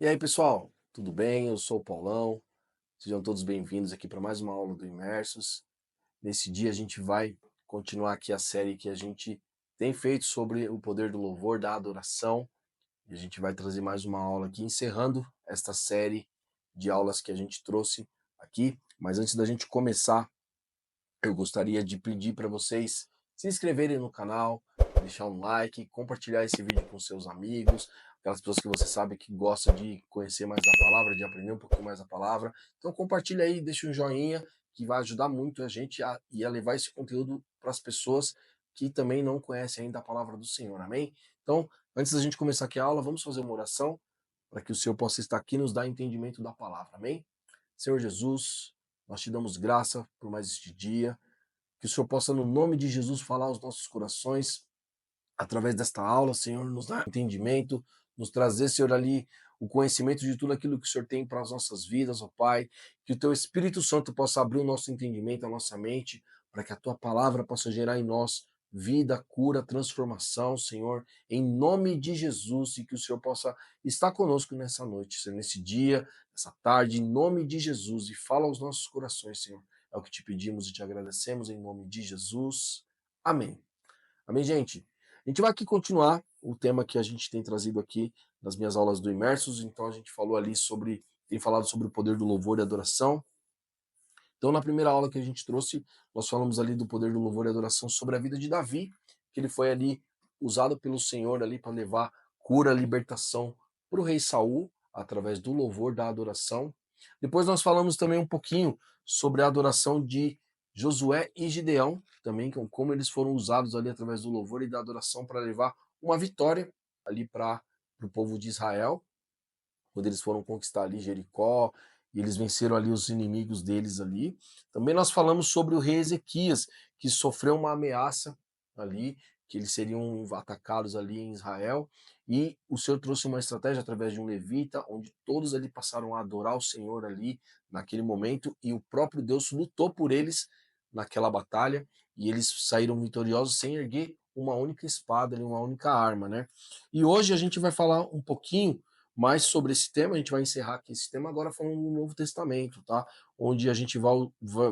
E aí, pessoal, tudo bem? Eu sou o Paulão. Sejam todos bem-vindos aqui para mais uma aula do Imersos. Nesse dia a gente vai continuar aqui a série que a gente tem feito sobre o poder do louvor, da adoração. E a gente vai trazer mais uma aula aqui, encerrando esta série de aulas que a gente trouxe aqui. Mas antes da gente começar, eu gostaria de pedir para vocês se inscreverem no canal, deixar um like, compartilhar esse vídeo com seus amigos, aquelas pessoas que você sabe que gostam de conhecer mais da palavra, de aprender um pouquinho mais da palavra. Então compartilha aí, deixa um joinha, que vai ajudar muito a gente a levar esse conteúdo para as pessoas que também não conhecem ainda a palavra do Senhor, amém? Então, antes da gente começar aqui a aula, vamos fazer uma oração para que o Senhor possa estar aqui e nos dar entendimento da palavra, amém? Senhor Jesus, nós te damos graça por mais este dia, que o Senhor possa, no nome de Jesus, falar aos nossos corações, através desta aula, Senhor, nos dar entendimento, nos trazer, Senhor, ali o conhecimento de tudo aquilo que o Senhor tem para as nossas vidas, ó Pai, que o Teu Espírito Santo possa abrir o nosso entendimento, a nossa mente, para que a Tua palavra possa gerar em nós vida, cura, transformação, Senhor, em nome de Jesus, e que o Senhor possa estar conosco nessa noite, Senhor, nesse dia, nessa tarde, em nome de Jesus, e fala aos nossos corações, Senhor. É o que te pedimos e te agradecemos em nome de Jesus. Amém. Amém, gente? A gente vai aqui continuar o tema que a gente tem trazido aqui nas minhas aulas do Imersos. Então a gente falou ali tem falado sobre o poder do louvor e adoração. Então na primeira aula que a gente trouxe, nós falamos ali do poder do louvor e adoração sobre a vida de Davi, que ele foi ali usado pelo Senhor ali para levar cura, libertação para o rei Saul, através do louvor, da adoração. Depois nós falamos também um pouquinho sobre a adoração de Josué e Gideão, também como eles foram usados ali através do louvor e da adoração para levar uma vitória ali para o povo de Israel, quando eles foram conquistar ali Jericó, e eles venceram ali os inimigos deles ali. Também nós falamos sobre o rei Ezequias, que sofreu uma ameaça ali, que eles seriam atacados ali em Israel, e o Senhor trouxe uma estratégia através de um levita, onde todos ali passaram a adorar o Senhor ali naquele momento, e o próprio Deus lutou por eles naquela batalha, e eles saíram vitoriosos sem erguer uma única espada, uma única arma, né? E hoje a gente vai falar um pouquinho mais sobre esse tema. A gente vai encerrar aqui esse tema agora falando do Novo Testamento, tá? Onde a gente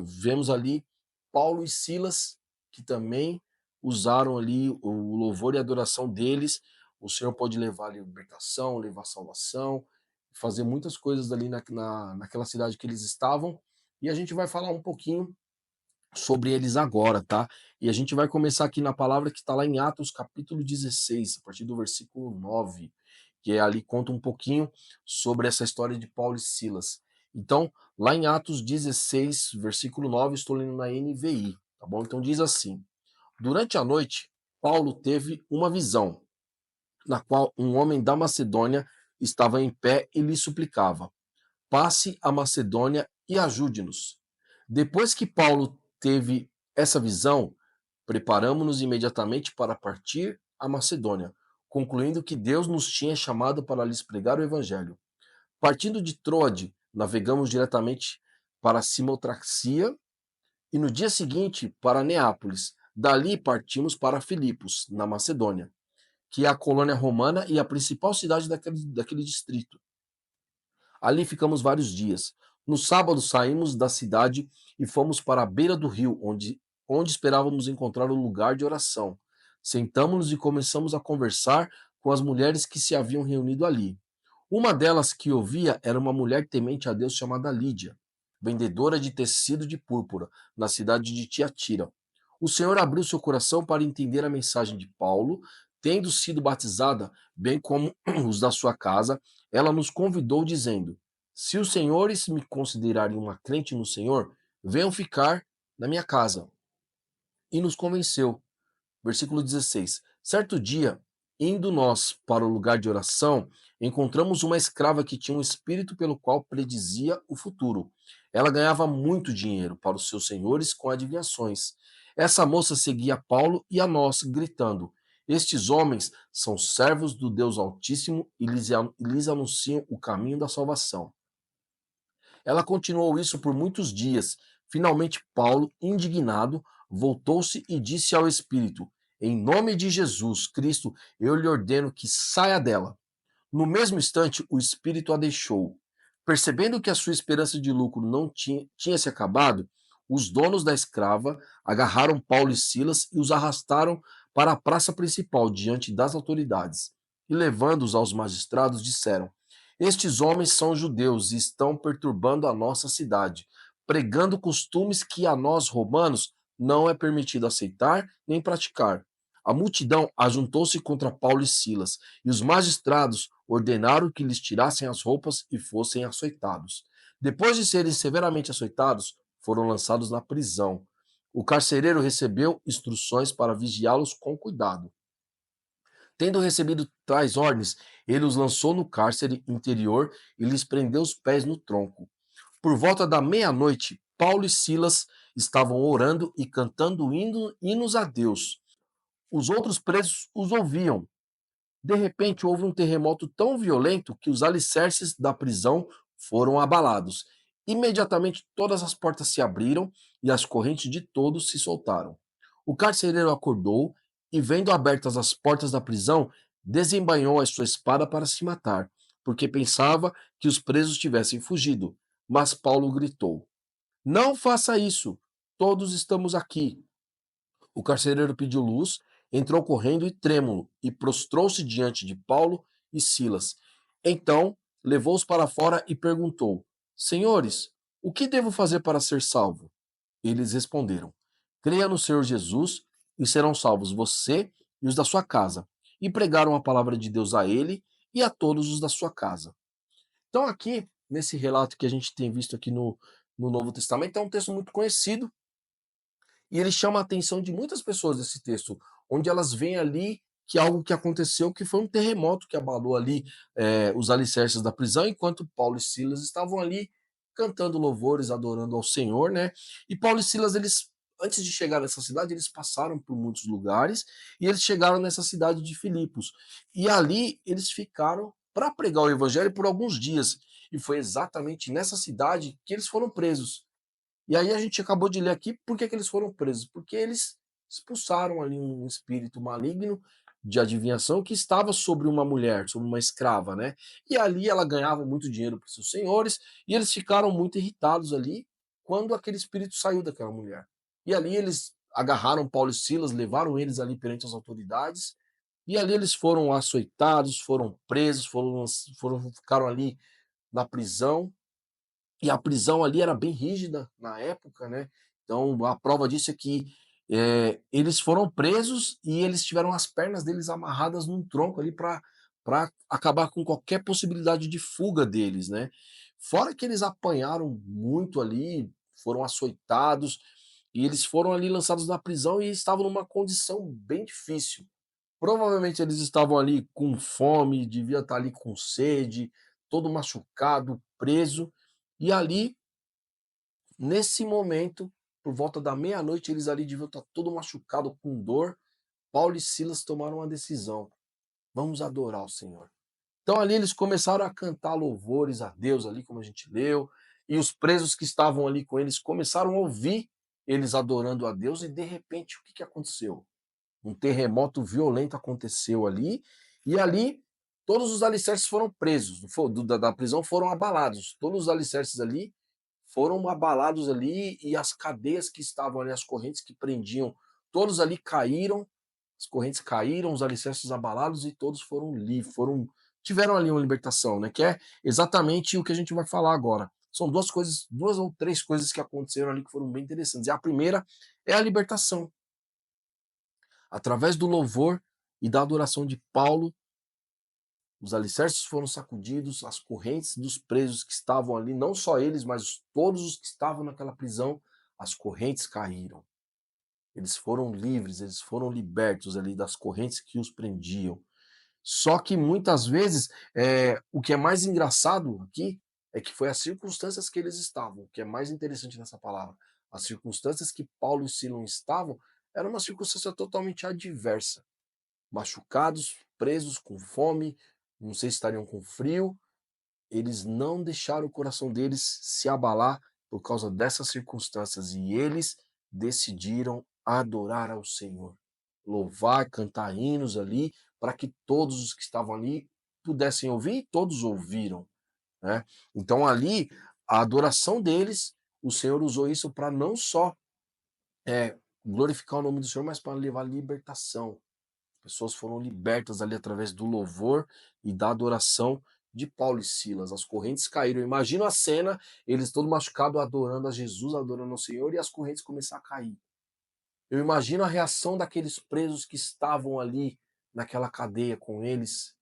vemos ali Paulo e Silas, que também usaram ali o louvor e a adoração deles. O Senhor pode levar a libertação, levar a salvação, fazer muitas coisas ali naquela cidade que eles estavam. E a gente vai falar um pouquinho sobre eles agora, tá? E a gente vai começar aqui na palavra que está lá em Atos capítulo 16, a partir do versículo 9, que é ali conta um pouquinho sobre essa história de Paulo e Silas. Então, lá em Atos 16, versículo 9, estou lendo na NVI, tá bom? Então diz assim: durante a noite, Paulo teve uma visão, na qual um homem da Macedônia estava em pé e lhe suplicava: passe a Macedônia e ajude-nos. Depois que Paulo teve essa visão, preparamos-nos imediatamente para partir a Macedônia, concluindo que Deus nos tinha chamado para lhes pregar o evangelho. Partindo de Troade, navegamos diretamente para Simotracia e no dia seguinte para Neápolis. Dali partimos para Filipos, na Macedônia, que é a colônia romana e a principal cidade daquele distrito. Ali ficamos vários dias. No sábado saímos da cidade e fomos para a beira do rio, onde esperávamos encontrar um lugar de oração. Sentamos-nos e começamos a conversar com as mulheres que se haviam reunido ali. Uma delas que ouvia era uma mulher temente a Deus chamada Lídia, vendedora de tecido de púrpura, na cidade de Tiatira. O Senhor abriu seu coração para entender a mensagem de Paulo. Tendo sido batizada, bem como os da sua casa, ela nos convidou dizendo: se os senhores me considerarem uma crente no Senhor, venham ficar na minha casa. E nos convenceu. Versículo 16. Certo dia, indo nós para o lugar de oração, encontramos uma escrava que tinha um espírito pelo qual predizia o futuro. Ela ganhava muito dinheiro para os seus senhores com adivinhações. Essa moça seguia Paulo e a nós, gritando: estes homens são servos do Deus Altíssimo e lhes anunciam o caminho da salvação. Ela continuou isso por muitos dias. Finalmente, Paulo, indignado, voltou-se e disse ao espírito: em nome de Jesus Cristo, eu lhe ordeno que saia dela. No mesmo instante, o espírito a deixou. Percebendo que a sua esperança de lucro não tinha se acabado, os donos da escrava agarraram Paulo e Silas e os arrastaram para a praça principal diante das autoridades. E levando-os aos magistrados, disseram: Estes homens são judeus e estão perturbando a nossa cidade, pregando costumes que a nós romanos não é permitido aceitar nem praticar. A multidão ajuntou-se contra Paulo e Silas, e os magistrados ordenaram que lhes tirassem as roupas e fossem açoitados. Depois de serem severamente açoitados, foram lançados na prisão. O carcereiro recebeu instruções para vigiá-los com cuidado. Tendo recebido tais ordens, ele os lançou no cárcere interior e lhes prendeu os pés no tronco. Por volta da meia-noite, Paulo e Silas estavam orando e cantando hinos a Deus. Os outros presos os ouviam. De repente, houve um terremoto tão violento que os alicerces da prisão foram abalados. Imediatamente, todas as portas se abriram e as correntes de todos se soltaram. O carcereiro acordou e, vendo abertas as portas da prisão, desembainhou a sua espada para se matar, porque pensava que os presos tivessem fugido. Mas Paulo gritou: Não faça isso! Todos estamos aqui. O carcereiro pediu luz, entrou correndo e trêmulo, e prostrou-se diante de Paulo e Silas. Então levou-os para fora e perguntou: Senhores, o que devo fazer para ser salvo? Eles responderam: Creia no Senhor Jesus e serão salvos você e os da sua casa. E pregaram a palavra de Deus a ele e a todos os da sua casa. Então, aqui, nesse relato que a gente tem visto aqui no Novo Testamento, é um texto muito conhecido e ele chama a atenção de muitas pessoas esse texto, onde elas veem ali que algo que aconteceu, que foi um terremoto que abalou ali os alicerces da prisão, enquanto Paulo e Silas estavam ali cantando louvores, adorando ao Senhor, né? E Paulo e Silas, eles, antes de chegar nessa cidade, eles passaram por muitos lugares e eles chegaram nessa cidade de Filipos. E ali eles ficaram para pregar o evangelho por alguns dias. E foi exatamente nessa cidade que eles foram presos. E aí a gente acabou de ler aqui por que eles foram presos, porque eles expulsaram ali um espírito maligno de adivinhação que estava sobre uma mulher, sobre uma escrava, né? E ali ela ganhava muito dinheiro para seus senhores, e eles ficaram muito irritados ali quando aquele espírito saiu daquela mulher. E ali eles agarraram Paulo e Silas, levaram eles ali perante as autoridades, e ali eles foram açoitados, foram presos, ficaram ali na prisão, e a prisão ali era bem rígida na época, né? Então, a prova disso é que eles foram presos e eles tiveram as pernas deles amarradas num tronco ali para acabar com qualquer possibilidade de fuga deles, né? Fora que eles apanharam muito ali, foram açoitados e eles foram ali lançados na prisão e estavam numa condição bem difícil. Provavelmente eles estavam ali com fome, devia estar ali com sede, todo machucado, preso. E ali, nesse momento, por volta da meia-noite, eles ali deviam estar todo machucado, com dor. Paulo e Silas tomaram uma decisão: vamos adorar o Senhor. Então ali eles começaram a cantar louvores a Deus, ali como a gente leu, e os presos que estavam ali com eles começaram a ouvir eles adorando a Deus, e de repente o que aconteceu? Um terremoto violento aconteceu ali, e ali todos os alicerces foram presos, da prisão foram abalados, todos os alicerces ali foram abalados ali, e as cadeias que estavam ali, as correntes que prendiam, todos ali caíram, as correntes caíram, os alicerces abalados e todos foram livres, tiveram ali uma libertação, né? Que é exatamente o que a gente vai falar agora. São duas coisas, duas ou três coisas que aconteceram ali que foram bem interessantes. E a primeira é a libertação. Através do louvor e da adoração de Paulo, os alicerces foram sacudidos, as correntes dos presos que estavam ali, não só eles, mas todos os que estavam naquela prisão, as correntes caíram. Eles foram livres, eles foram libertos ali das correntes que os prendiam. Só que muitas vezes, o que é mais engraçado aqui é que foi as circunstâncias que eles estavam, o que é mais interessante nessa palavra. As circunstâncias que Paulo e Silas estavam era uma circunstância totalmente adversa. Machucados, presos, com fome, não sei se estariam com frio, eles não deixaram o coração deles se abalar por causa dessas circunstâncias e eles decidiram adorar ao Senhor, louvar, cantar hinos ali, para que todos os que estavam ali pudessem ouvir, e todos ouviram, né? Então ali, a adoração deles, o Senhor usou isso para não só glorificar o nome do Senhor, mas para levar libertação. Pessoas foram libertas ali através do louvor e da adoração de Paulo e Silas. As correntes caíram. Imagina a cena, eles todos machucados adorando a Jesus, adorando ao Senhor, e as correntes começaram a cair. Eu imagino a reação daqueles presos que estavam ali naquela cadeia com eles,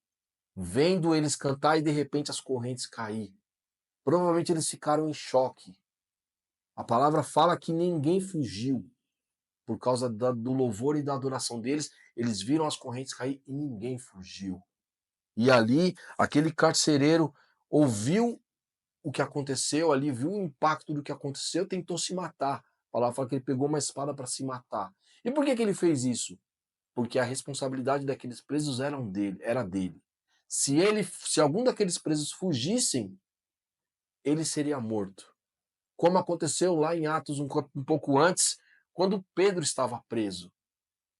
vendo eles cantar e de repente as correntes cair. Provavelmente eles ficaram em choque. A palavra fala que ninguém fugiu por causa do louvor e da adoração deles. Eles viram as correntes cair e ninguém fugiu. E ali, aquele carcereiro ouviu o que aconteceu ali, viu o impacto do que aconteceu, tentou se matar. A palavra fala que ele pegou uma espada para se matar. E por que ele fez isso? Porque a responsabilidade daqueles presos era dele. Se algum daqueles presos fugissem, ele seria morto. Como aconteceu lá em Atos um pouco antes, quando Pedro estava preso.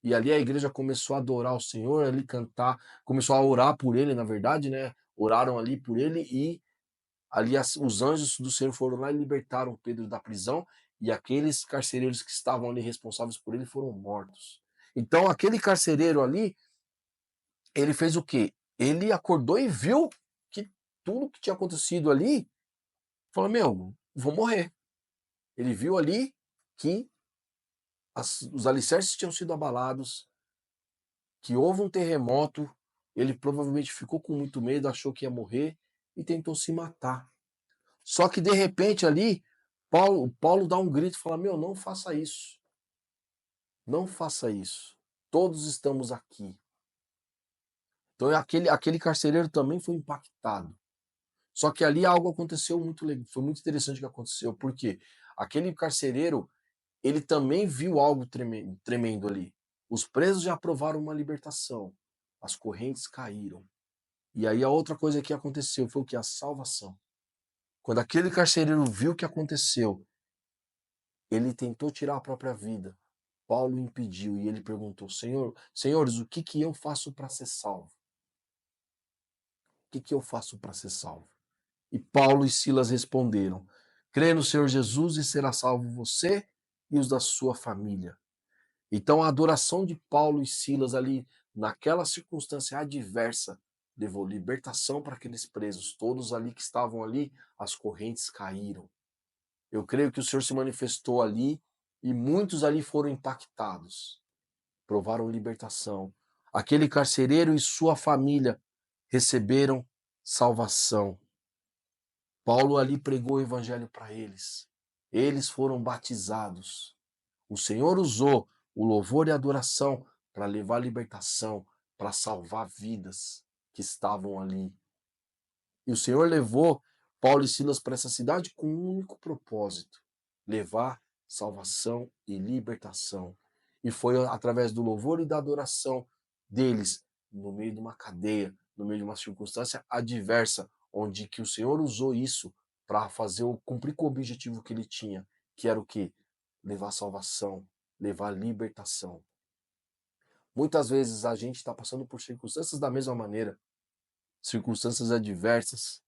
E ali a igreja começou a adorar o Senhor, ali cantar, começou a orar por ele, na verdade, né? Oraram ali por ele e ali os anjos do Senhor foram lá e libertaram Pedro da prisão, e aqueles carcereiros que estavam ali responsáveis por ele foram mortos. Então aquele carcereiro ali, ele fez o quê? Ele acordou e viu que tudo que tinha acontecido ali, falou, meu, vou morrer. Ele viu ali que os alicerces tinham sido abalados, que houve um terremoto, ele provavelmente ficou com muito medo, achou que ia morrer e tentou se matar. Só que de repente ali, Paulo dá um grito e fala, meu, não faça isso. Não faça isso. Todos estamos aqui. Então aquele carcereiro também foi impactado. Só que ali algo aconteceu foi muito interessante que aconteceu, porque aquele carcereiro, ele também viu algo tremendo ali. Os presos já aprovaram uma libertação, as correntes caíram. E aí a outra coisa que aconteceu foi o que? A salvação. Quando aquele carcereiro viu o que aconteceu, ele tentou tirar a própria vida. Paulo impediu e ele perguntou, senhores, o que eu faço para ser salvo? O que eu faço para ser salvo? E Paulo e Silas responderam, crê no Senhor Jesus e será salvo você e os da sua família. Então a adoração de Paulo e Silas ali, naquela circunstância adversa, levou libertação para aqueles presos, todos ali que estavam ali, as correntes caíram. Eu creio que o Senhor se manifestou ali e muitos ali foram impactados, provaram libertação. Aquele carcereiro e sua família receberam salvação. Paulo ali pregou o evangelho para eles. Eles foram batizados. O Senhor usou o louvor e a adoração para levar libertação, para salvar vidas que estavam ali. E o Senhor levou Paulo e Silas para essa cidade com um único propósito: levar salvação e libertação. E foi através do louvor e da adoração deles, no meio de uma cadeia, no meio de uma circunstância adversa, onde que o Senhor usou isso para cumprir com o objetivo que ele tinha, que era o quê? Levar salvação, levar libertação. Muitas vezes a gente está passando por circunstâncias da mesma maneira, circunstâncias adversas,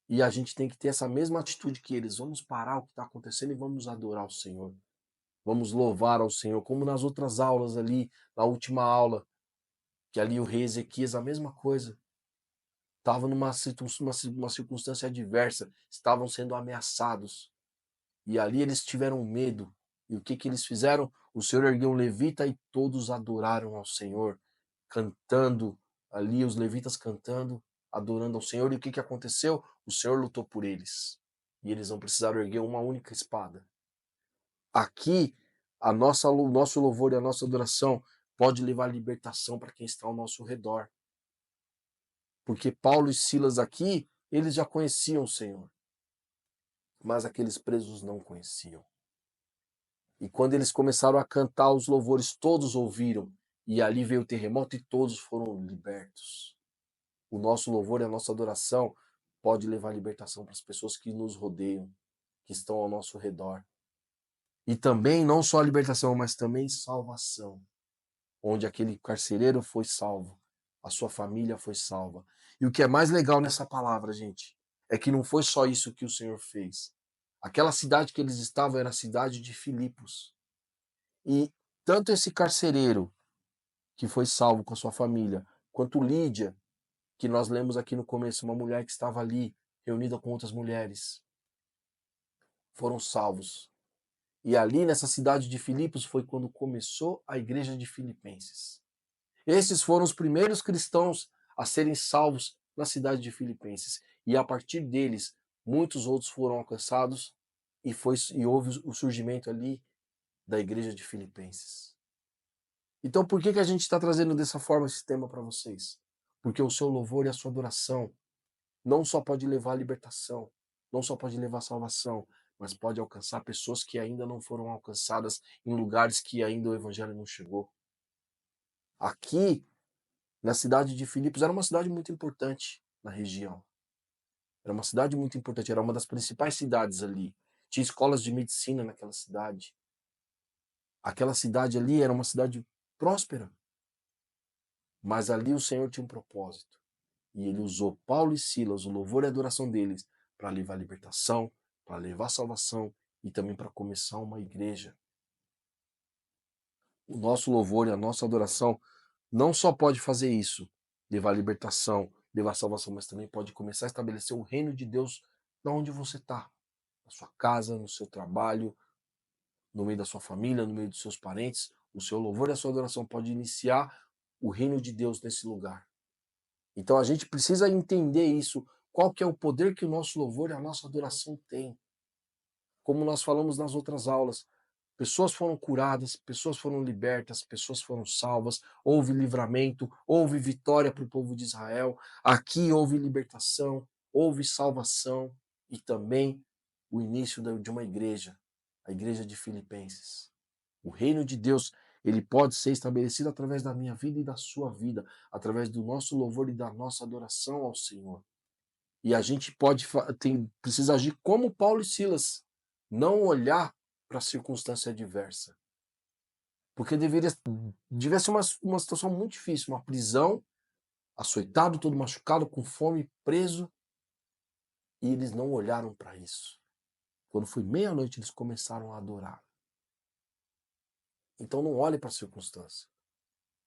e a gente tem que ter essa mesma atitude que eles. Vamos parar o que está acontecendo e vamos adorar o Senhor. Vamos louvar ao Senhor, como nas outras aulas ali, na última aula, que ali o rei Ezequias, a mesma coisa. Estava numa circunstância adversa, estavam sendo ameaçados. E ali eles tiveram medo. E o que eles fizeram? O Senhor ergueu um levita e todos adoraram ao Senhor, cantando ali, os levitas cantando, adorando ao Senhor. E o que aconteceu? O Senhor lutou por eles. E eles não precisaram erguer uma única espada. Aqui, o nosso louvor e a nossa adoração pode levar libertação para quem está ao nosso redor. Porque Paulo e Silas aqui, eles já conheciam o Senhor. Mas aqueles presos não conheciam. E quando eles começaram a cantar os louvores, todos ouviram. E ali veio o terremoto e todos foram libertos. O nosso louvor e a nossa adoração pode levar libertação para as pessoas que nos rodeiam, que estão ao nosso redor. E também, não só a libertação, mas também salvação. Onde aquele carcereiro foi salvo. a sua família foi salva. E o que é mais legal nessa palavra, gente, é que não foi só isso que o Senhor fez. Aquela cidade que eles estavam era a cidade de Filipos. E tanto esse carcereiro, que foi salvo com a sua família, quanto Lídia, que nós lemos aqui no começo, uma mulher que estava ali reunida com outras mulheres, foram salvos. E ali nessa cidade de Filipos foi quando começou a igreja de Filipenses. Esses foram os primeiros cristãos a serem salvos na cidade de Filipenses. E a partir deles, muitos outros foram alcançados e houve o surgimento ali da igreja de Filipenses. Então por que a gente está trazendo dessa forma esse tema para vocês? Porque o seu louvor e a sua adoração não só pode levar à libertação, não só pode levar à salvação, mas pode alcançar pessoas que ainda não foram alcançadas em lugares que ainda o evangelho não chegou. Aqui, na cidade de Filipos, era uma cidade muito importante na região. Era uma cidade muito importante, era uma das principais cidades ali. Tinha escolas de medicina naquela cidade. Aquela cidade ali era uma cidade próspera. Mas ali o Senhor tinha um propósito. E ele usou Paulo e Silas, o louvor e a adoração deles, para levar libertação, para levar salvação e também para começar uma igreja. O nosso louvor e a nossa adoração não só pode fazer isso, levar libertação, levar salvação, mas também pode começar a estabelecer o reino de Deus na onde você está. Na sua casa, no seu trabalho, no meio da sua família, no meio dos seus parentes. O seu louvor e a sua adoração pode iniciar o reino de Deus nesse lugar. Então a gente precisa entender isso, qual que é o poder que o nosso louvor e a nossa adoração tem. Como nós falamos nas outras aulas, pessoas foram curadas, pessoas foram libertas, pessoas foram salvas, houve livramento, houve vitória para o povo de Israel, aqui houve libertação, houve salvação e também o início de uma igreja, a igreja de Filipenses. O reino de Deus, ele pode ser estabelecido através da minha vida e da sua vida, através do nosso louvor e da nossa adoração ao Senhor. E a gente precisa agir como Paulo e Silas, não olhar para a circunstância adversa. Porque devia ser uma situação muito difícil, uma prisão, açoitado, todo machucado, com fome, preso, e eles não olharam para isso. Quando foi meia-noite, eles começaram a adorar. Então não olhe para a circunstância,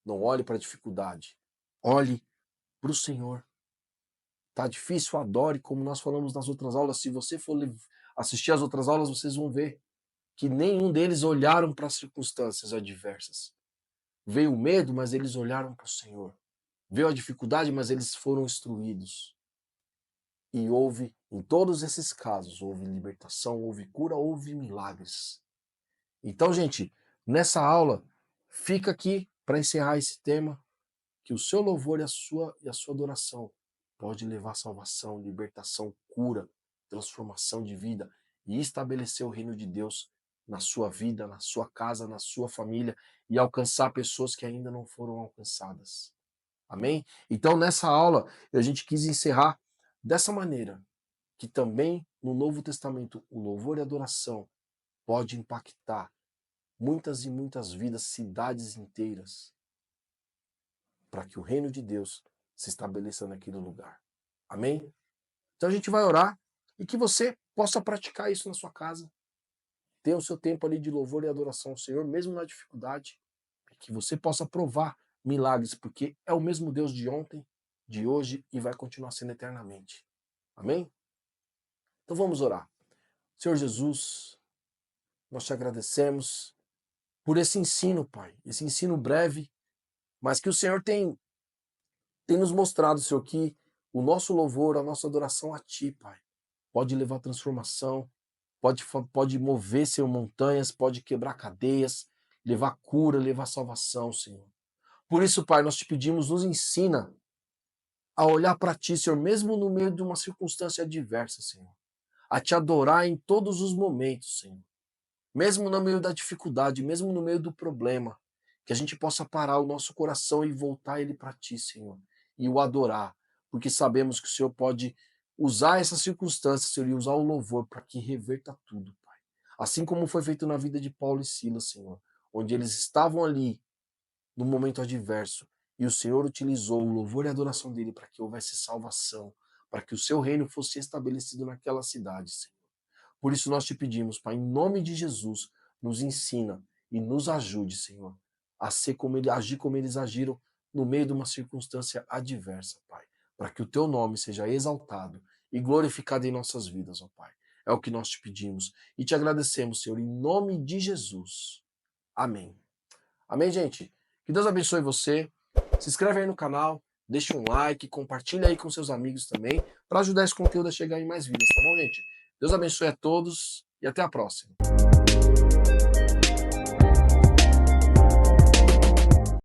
não olhe para a dificuldade, olhe para o Senhor. Tá difícil, adore, como nós falamos nas outras aulas. Se você for assistir às outras aulas, vocês vão ver que nenhum deles olharam para as circunstâncias adversas. Veio o medo, mas eles olharam para o Senhor. Veio a dificuldade, mas eles foram instruídos. E houve, em todos esses casos, houve libertação, houve cura, houve milagres. Então, gente, nessa aula, fica aqui para encerrar esse tema, que o seu louvor e a sua adoração pode levar salvação, libertação, cura, transformação de vida e estabelecer o reino de Deus na sua vida, na sua casa, na sua família e alcançar pessoas que ainda não foram alcançadas. Amém? Então, nessa aula, a gente quis encerrar dessa maneira, que também no Novo Testamento o louvor e a adoração pode impactar muitas e muitas vidas, cidades inteiras, para que o reino de Deus se estabeleça naquele lugar. Amém? Então a gente vai orar e que você possa praticar isso na sua casa. Tenha o seu tempo ali de louvor e adoração ao Senhor, mesmo na dificuldade, e que você possa provar milagres, porque é o mesmo Deus de ontem, de hoje e vai continuar sendo eternamente. Amém? Então vamos orar. Senhor Jesus, nós te agradecemos por esse ensino, Pai, esse ensino breve, mas que o Senhor tem nos mostrado, Senhor, que o nosso louvor, a nossa adoração a Ti, Pai, pode levar transformação, pode mover, Senhor, montanhas, pode quebrar cadeias, levar cura, levar salvação, Senhor. Por isso, Pai, nós te pedimos, nos ensina a olhar para Ti, Senhor, mesmo no meio de uma circunstância adversa, Senhor. A Te adorar em todos os momentos, Senhor. Mesmo no meio da dificuldade, mesmo no meio do problema, que a gente possa parar o nosso coração e voltar ele para Ti, Senhor, e o adorar, porque sabemos que o Senhor pode usar essas circunstâncias, Senhor, e usar o louvor para que reverta tudo, Pai. Assim como foi feito na vida de Paulo e Silas, Senhor, onde eles estavam ali no momento adverso e o Senhor utilizou o louvor e a adoração dele para que houvesse salvação, para que o seu reino fosse estabelecido naquela cidade, Senhor. Por isso nós te pedimos, Pai, em nome de Jesus, nos ensina e nos ajude, Senhor, a ser como agir como eles agiram no meio de uma circunstância adversa, Pai, para que o teu nome seja exaltado e glorificado em nossas vidas, ó Pai. É o que nós te pedimos e te agradecemos, Senhor, em nome de Jesus. Amém. Amém, gente? Que Deus abençoe você. Se inscreve aí no canal, deixa um like, compartilha aí com seus amigos também, para ajudar esse conteúdo a chegar em mais vidas, tá bom, gente? Deus abençoe a todos e até a próxima.